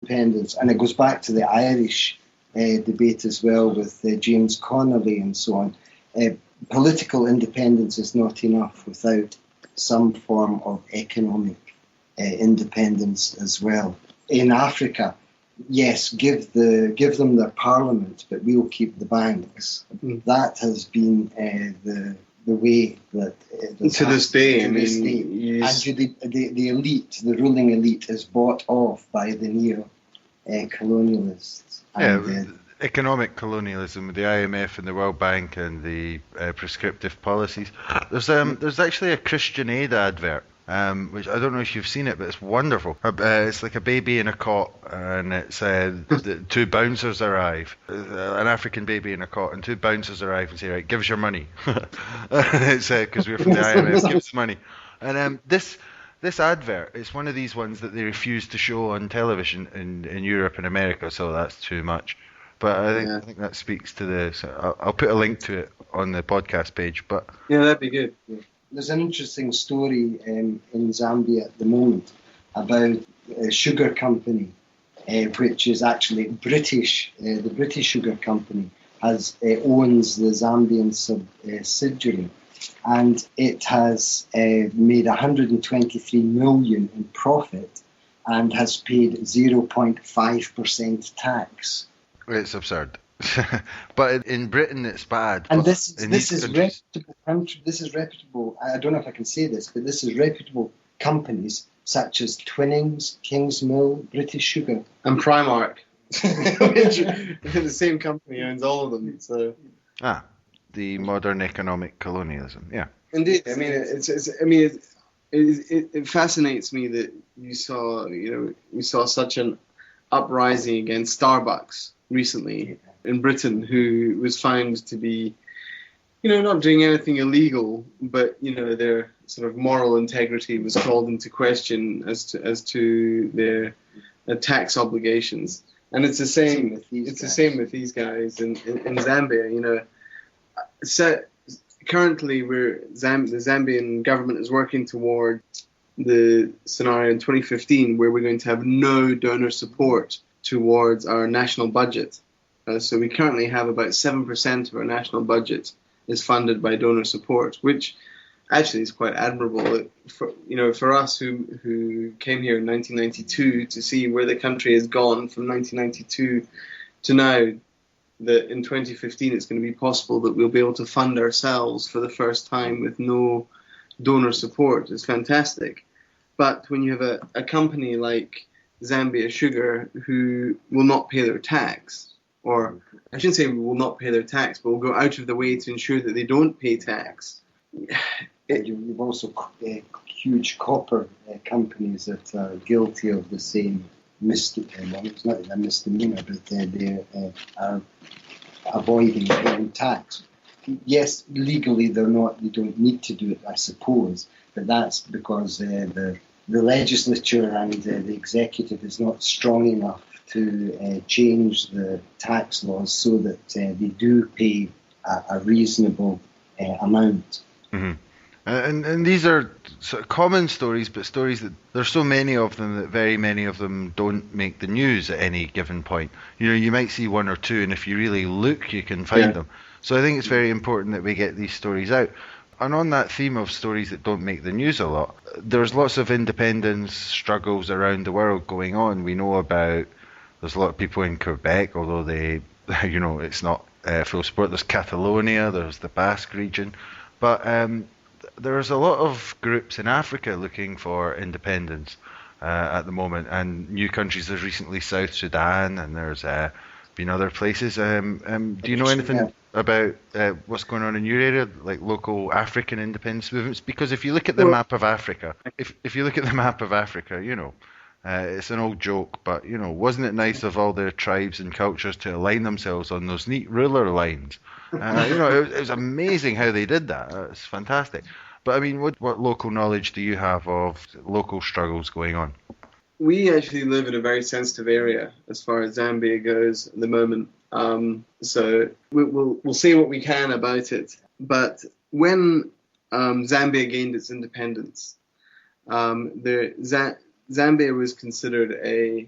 independence, and it goes back to the Irish debate as well with James Connolly and so on. Political independence is not enough without some form of economic independence as well. In Africa, yes, give them their parliament, but we'll keep the banks. That has been the way that to this day. And the elite, the ruling elite, is bought off by the neo-colonialists. Economic colonialism with the IMF and the World Bank and the prescriptive policies. There's actually a Christian Aid advert, which I don't know if you've seen it, but it's wonderful. It's like a baby in a cot, and it said two bouncers arrive, an African baby in a cot, and two bouncers arrive and say, right, give us your money. It said, because we're from the IMF, give us money. And this advert is one of these ones that they refuse to show on television in Europe and America, so that's too much. But I think that speaks to this. I'll put a link to it on the podcast page. But yeah, that'd be good. There's an interesting story in Zambia at the moment about a sugar company, which is actually British. The British Sugar Company owns the Zambian subsidiary, and it has made 123 million in profit and has paid 0.5% tax. It's absurd. But in Britain, it's bad. And this is reputable country. This is reputable. I don't know if I can say this, but this is reputable companies such as Twinings, Kingsmill, British Sugar, and Primark. The same company owns all of them. So the modern economic colonialism. Yeah, indeed. I mean, it fascinates me that you saw such an uprising against Starbucks recently in Britain, who was found to be, not doing anything illegal, but their sort of moral integrity was called into question as to their tax obligations. And it's the same with these guys in Zambia. So currently, the Zambian government is working toward the scenario in 2015 where we're going to have no donor support towards our national budget. So we currently have about 7% of our national budget is funded by donor support, which actually is quite admirable for us who came here in 1992 to see where the country has gone from 1992 to now, that in 2015 it's going to be possible that we'll be able to fund ourselves for the first time with no donor support. It's fantastic. But when you have a company like Zambia Sugar who will not pay their tax, or I shouldn't say will not pay their tax, but will go out of the way to ensure that they don't pay tax. You've also huge copper companies that are guilty of the same misdemeanor. It's not a misdemeanor, but they are avoiding paying tax. Yes, legally they don't need to do it, I suppose, but that's because the legislature and the executive is not strong enough to change the tax laws so that they do pay a reasonable amount. Mm-hmm. And these are sort of common stories, but stories that there's so many of them that very many of them don't make the news at any given point. You might see one or two, and if you really look, you can find them. So I think it's very important that we get these stories out. And on that theme of stories that don't make the news a lot, there's lots of independence struggles around the world going on. We know about, there's a lot of people in Quebec, although they, it's not full support. There's Catalonia, there's the Basque region. But there's a lot of groups in Africa looking for independence at the moment, and new countries. There's recently South Sudan, and there's been other places. Do you know anything about what's going on in your area, like local African independence movements? Because if you look at the map of Africa, if you look at the map of Africa, it's an old joke, but wasn't it nice of all the tribes and cultures to align themselves on those neat ruler lines? It was amazing how they did that. It's fantastic. But I mean, what local knowledge do you have of local struggles going on? We actually live in a very sensitive area as far as Zambia goes at the moment. So we'll say what we can about it. But when Zambia gained its independence, Zambia was considered a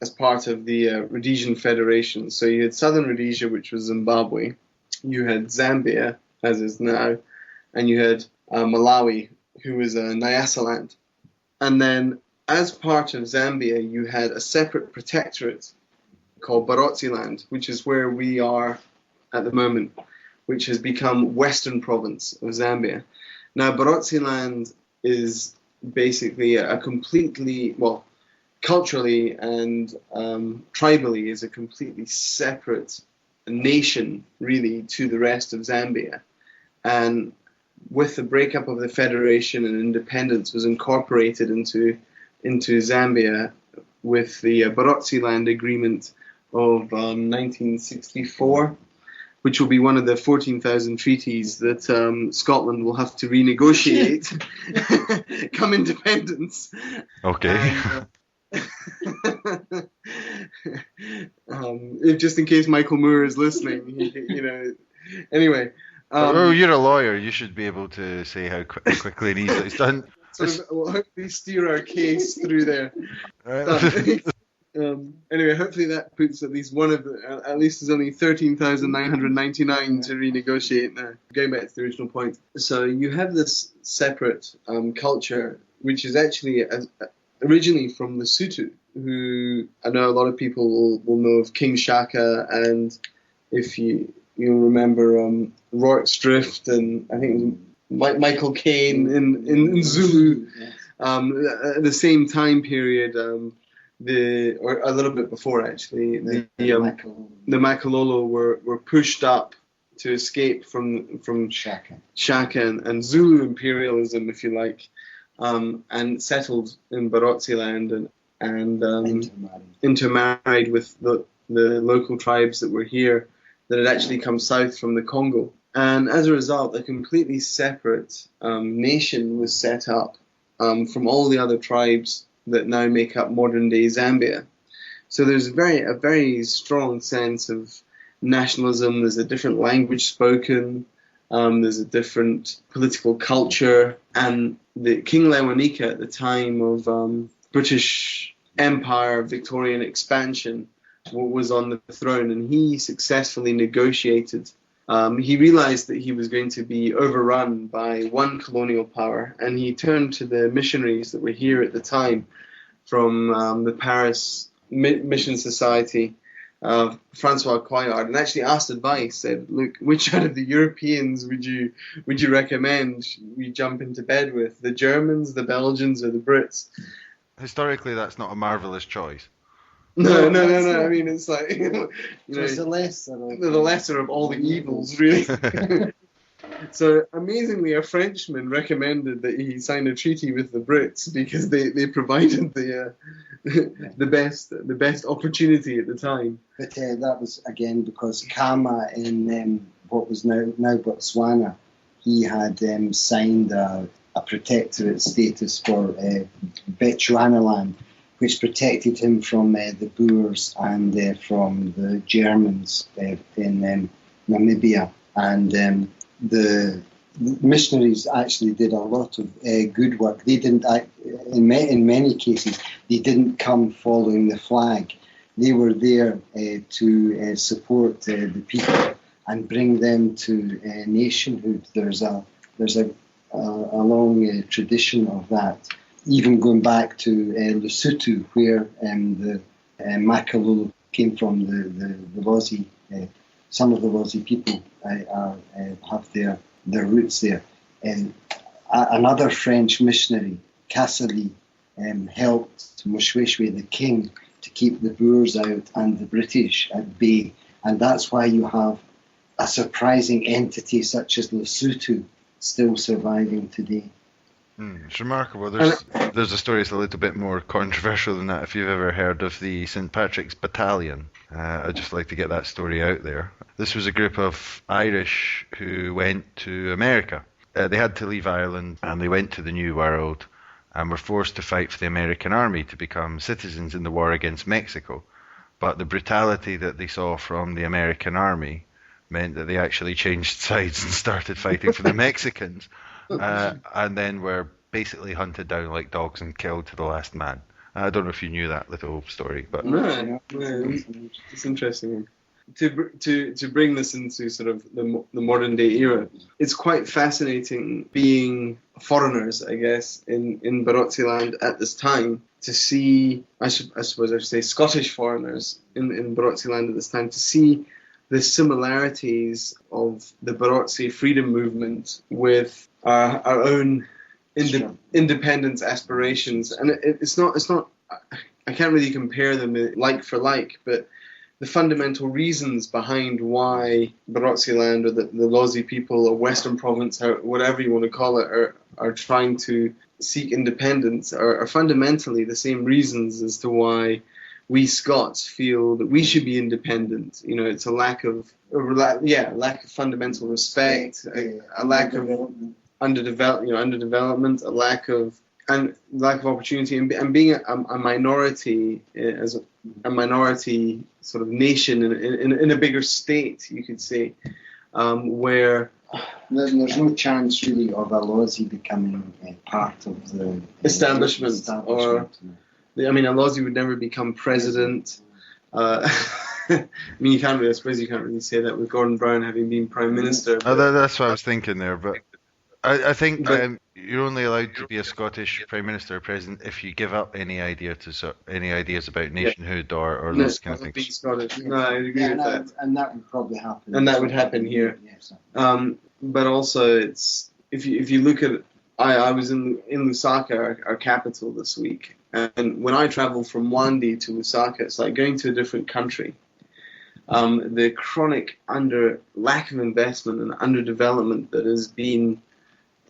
as part of the Rhodesian Federation. So you had Southern Rhodesia, which was Zimbabwe. You had Zambia, as is now, and you had Malawi, who was Nyasaland. And then, as part of Zambia, you had a separate protectorate called Barotseland, which is where we are at the moment, which has become Western Province of Zambia. Now, Barotseland is basically a completely, well, culturally and tribally is a completely separate nation, really, to the rest of Zambia. And with the breakup of the federation and independence, was incorporated into Zambia with the Barotseland Agreement of 1964, which will be one of the 14,000 treaties that Scotland will have to renegotiate come independence. Okay. Just in case Michael Moore is listening, Anyway. You're a lawyer. You should be able to say how quickly and easily it's done. We'll hopefully steer our case through there. Anyway, hopefully that puts at least one of the, at least there's only 13,999 to renegotiate now. Going back to the original point. So you have this separate culture, which is actually originally from Lesotho, who I know a lot of people will know of King Shaka, and if you remember Rorke's Drift, and I think it was Michael Caine in Zulu, at the same time period, or a little bit before actually, the Makalolo were pushed up to escape from Shaka and Zulu imperialism, if you like, and settled in Barotseland and intermarried with the local tribes that were here that had actually come south from the Congo. And as a result, a completely separate nation was set up from all the other tribes that now make up modern-day Zambia. So there's a very strong sense of nationalism. There's a different language spoken. There's a different political culture. And the King Lewanika at the time of British Empire, Victorian expansion, was on the throne, and he successfully negotiated. He realized that he was going to be overrun by one colonial power, and he turned to the missionaries that were here at the time from the Paris Mission Society, Francois Coillard, and actually asked advice, said, look, which out of the Europeans would you recommend we jump into bed with, the Germans, the Belgians, or the Brits? Historically, that's not a marvellous choice. No. I mean, it's like, it's the lesser of all the evils, really. So amazingly, a Frenchman recommended that he sign a treaty with the Brits because they provided the best opportunity at the time. But that was again because Kama in what was now Botswana, he had signed a protectorate status for Bechuanaland, which protected him from the Boers and from the Germans in Namibia. And the missionaries actually did a lot of good work. They didn't, in many cases, they didn't come following the flag. They were there to support the people and bring them to nationhood. There's a long tradition of that. Even going back to Lesotho, where the Makalolo came from, the Lozi, some of the Lozi people have their roots there. And another French missionary, Cassely, helped Moshoeshoe, the king, to keep the Boers out and the British at bay. And that's why you have a surprising entity such as Lesotho still surviving today. It's remarkable. There's a story that's a little bit more controversial than that. If you've ever heard of the St. Patrick's Battalion, I'd just like to get that story out there. This was a group of Irish who went to America. They had to leave Ireland and they went to the New World and were forced to fight for the American army to become citizens in the war against Mexico. But the brutality that they saw from the American army meant that they actually changed sides and started fighting for the Mexicans. And then were basically hunted down like dogs and killed to the last man. I don't know if you knew that little story, but No, it's interesting. To bring this into sort of the modern day era, it's quite fascinating being foreigners, I guess, in Barotseland at this time, to see, I suppose I should say Scottish foreigners in Barotseland at this time, to see the similarities of the Barotse freedom movement with our own independence aspirations. And it's not, I can't really compare them like for like, but the fundamental reasons behind why Barotseland or the Lawsy people or Western Province, or whatever you want to call it, are trying to seek independence are fundamentally the same reasons as to why we Scots feel that we should be independent. You know, it's a lack of fundamental respect, a lack of underdevelopment, a lack of opportunity, and being a minority as a minority sort of nation in a bigger state, you could say, where there's no chance really of a Lawsy becoming part of the establishment. Or a Lawsy would never become president. I suppose you can't really say that with Gordon Brown having been prime minister. That's what I was thinking there, but I think you're only allowed to be a Scottish Prime Minister or President if you give up any ideas about nationhood or those kind of things. Being Scottish. No, I agree with that. And that would probably happen. And that would happen here. Yes. But also, it's if you look at, I was in Lusaka, our capital, this week, and when I travel from Wandi to Lusaka, it's like going to a different country. The chronic lack of investment and underdevelopment that has been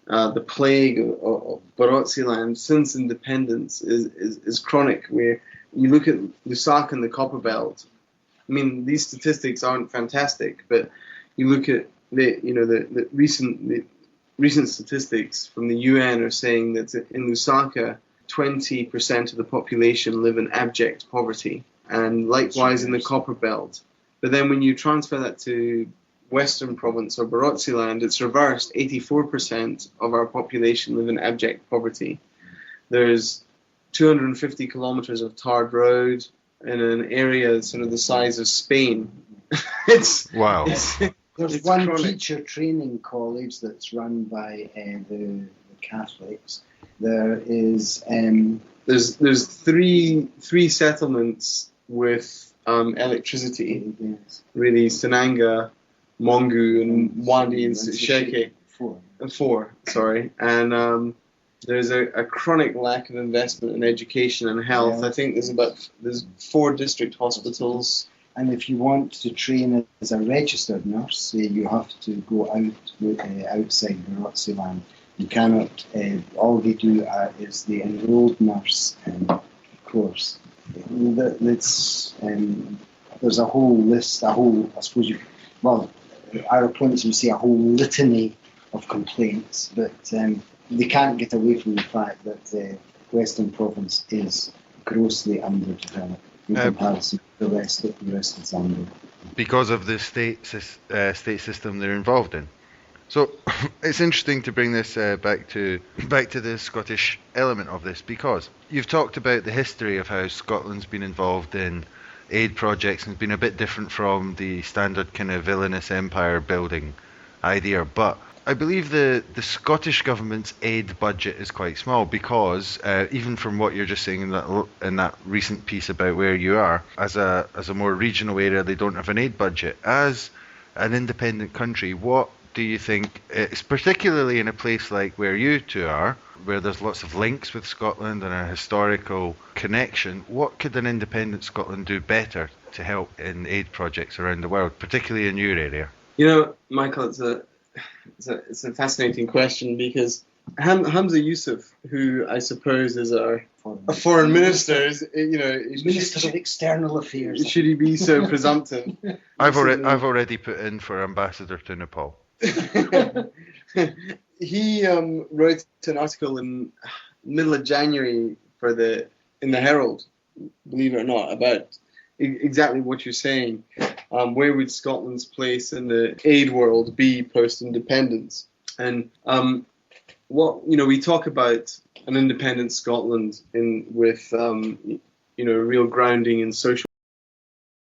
the plague of Barotseland since independence is chronic. Where you look at Lusaka and the Copper Belt, these statistics aren't fantastic, but you look at the recent statistics from the UN are saying that in Lusaka, 20% of the population live in abject poverty, and likewise in the Copper Belt. But then when you transfer that to Western Province or Barotseland, it's reversed. 84% of our population live in abject poverty. There's 250 kilometers of tarred road in an area sort of the size of Spain. Wow. There's one chronic teacher training college that's run by the Catholics. There is there's three settlements with electricity. Yes. Really, Sananga, Mongu, and Wandi and Sheke. Four, sorry. And there's a chronic lack of investment in education and health. I think there's 4 district hospitals. And if you want to train as a registered nurse, you have to go outside Barotseland. You cannot. All they do is the enrolled nurse course. There's a whole list. Our opponents would say a whole litany of complaints, but they can't get away from the fact that Western Province is grossly underdeveloped in comparison to the rest of Zambia. Because of the state system they're involved in. So it's interesting to bring this back to the Scottish element of this, because you've talked about the history of how Scotland's been involved in aid projects and it's been a bit different from the standard kind of villainous empire building idea, but I believe the Scottish government's aid budget is quite small because even from what you're just saying in that recent piece about where you are, as a more regional area, they don't have an aid budget. As an independent country, what do you think, it's particularly in a place like where you two are, where there's lots of links with Scotland and a historical connection, what could an independent Scotland do better to help in aid projects around the world, particularly in your area? Michael, it's a fascinating question, because Hamza Yusuf, who I suppose is a foreign minister, Minister of External Affairs. Should he be so presumptive? I've already put in for ambassador to Nepal. He wrote an article in middle of January in the Herald, believe it or not, about exactly what you're saying. Where would Scotland's place in the aid world be post-independence? And we talk about an independent Scotland with real grounding in social